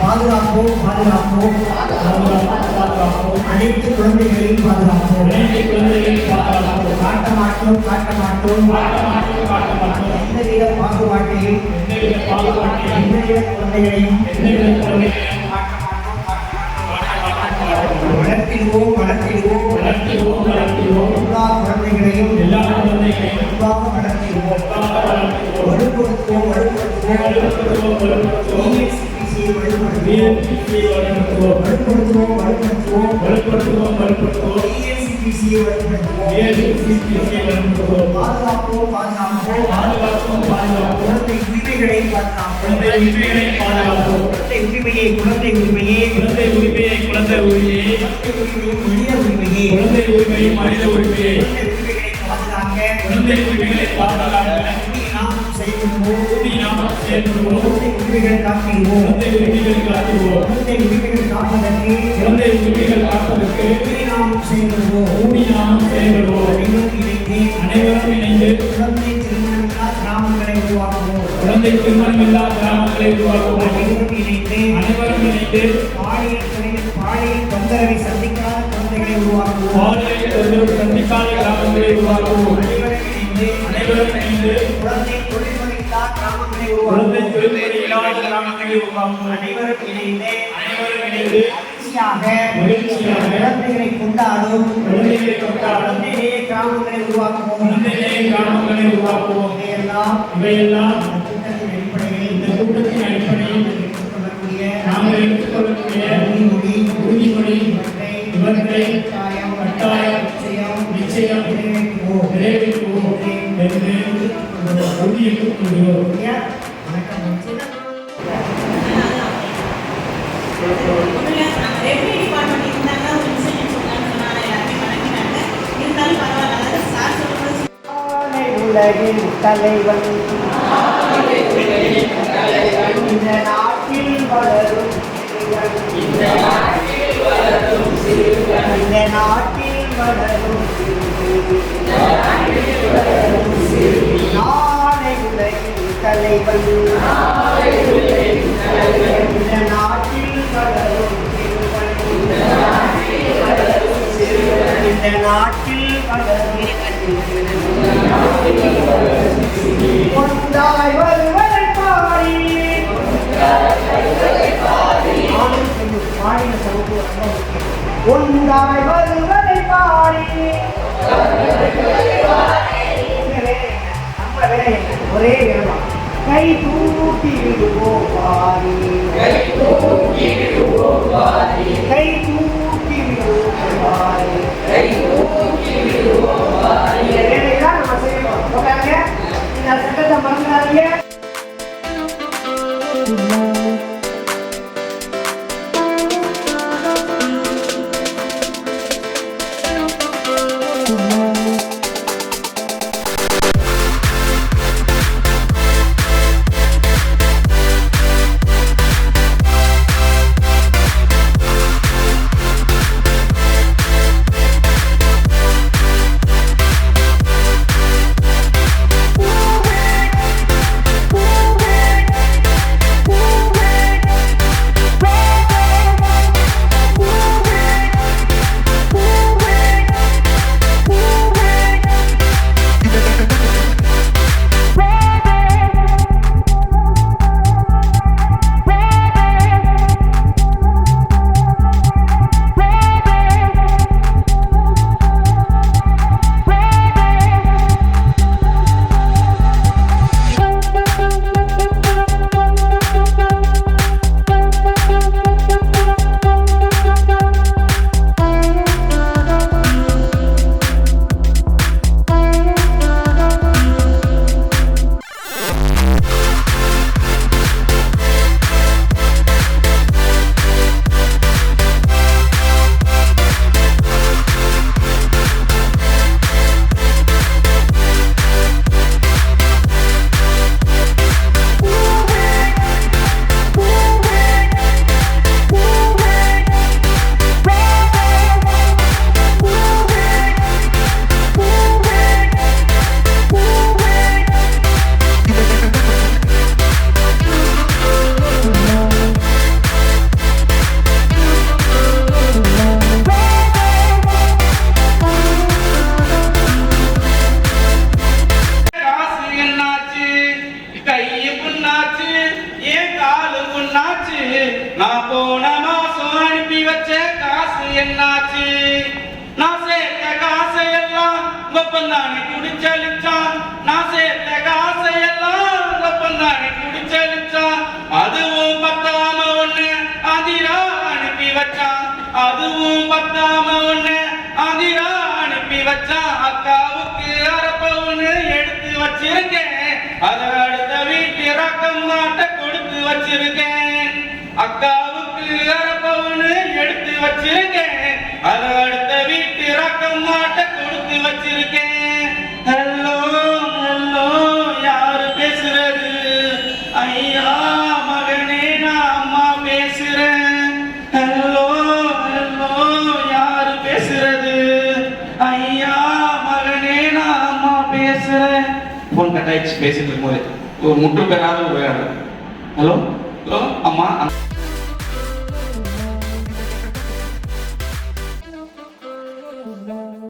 பாதுகாப்போம் அனைத்து குழந்தைகளையும் பாதுகாப்போம் காட்ட மாட்டோம் எந்தவித பாகுபாட்டையும் எந்தவித குழந்தைகளையும் வளர்த்திடுவோம் எல்லா குழந்தைகளையும் வளர்த்திடுவோம் குழந்தை திருமணமில்லா கிராமங்களை உருவாக்குவோம். அனைவரும் இணைந்து பாலியல் தொந்தரவை சந்திக்காத குழந்தைகளை உருவாக்குவோம். அனைவரும் இணைந்து குழந்தை தொழில்முறையில்லா கிராமங்களை உருவாக்குவோம். அனைவரும் இணைந்து மகிழ்ச்சியாக குழந்தைகளை கொண்டாடும் குழந்தைகளே கிராமங்களை உருவாக்குவோம். இவையெல்லாம் இந்த கூட்டத்தின் அடிப்படையில் நாங்கள் எடுத்துக்கொள்ளக்கூடிய உறுதிமொழி இவற்றை கட்டாயம் நிச்சயம் நிறைவேற்றுவோம் என்று உறுதியேற்றுக் கொள்கிறோம். உலகின் தலைவன் இந்த நாட்டில் வளரும் நாளை உலகின் தலைவன் இந்த நாட்டில் வளரும் இந்த நாட்டில் ஒன்றாய் வருவதை பாடி ஒன்றாய் வருவதை பாடி ஒரே விரமா கை தூக்கி விடுவோம் பாடி கை தூக்கி விடுவோம் பாடி வேலைதான் நம்ம செய்யணும். ஓகேங்க, இந்த சட்டத்தை மறந்துடாதீங்க. ஏன் காலு புண்ணாச்சு நான் போன மாசம் அனுப்பி வச்ச காசு என்னாச்சு நான் சேர்த்த காசையெல்லாம் ஒப்பந்தானே குடிச்சலிச்சான் நான் சேர்த்த காசையெல்லாம் ஒப்பந்தானே குடிச்சலிச்சான் அதுவும் பத்தாம ஒண்ணு அதிரா அனுப்பி வச்சான் அதுவும் பத்தாம ஒண்ணு அதிரா அனுப்பி வச்சான் அக்காவுக்கு அரப்பவுன்னு எடுத்து வச்சிருக்கேன் அதை அடுத்த வீட்டு ரக்கம் மாட்ட கொடுத்து வச்சிருக்கேன் அக்காவுக்கு அரப்பவுன்னு எடுத்து வச்சிருக்கேன் அதை அடுத்த வீட்டு ரக்கம் மாட்ட கொடுத்து வச்சிருக்கேன் ஹலோ ஹலோ யாரு பேசுறது ஐயா மகனே நான் அம்மா பேசுறேன் ஹலோ ஹலோ யாரு பேசுறது ஐயா மகனே நான் அம்மா பேசுறேன் போன் கட் ஆயிடுச்சு பேசிட்டு இருக்கும்போது ஒரு முற்று பெறாத ஒரு ஹலோ ஹலோ அம்மா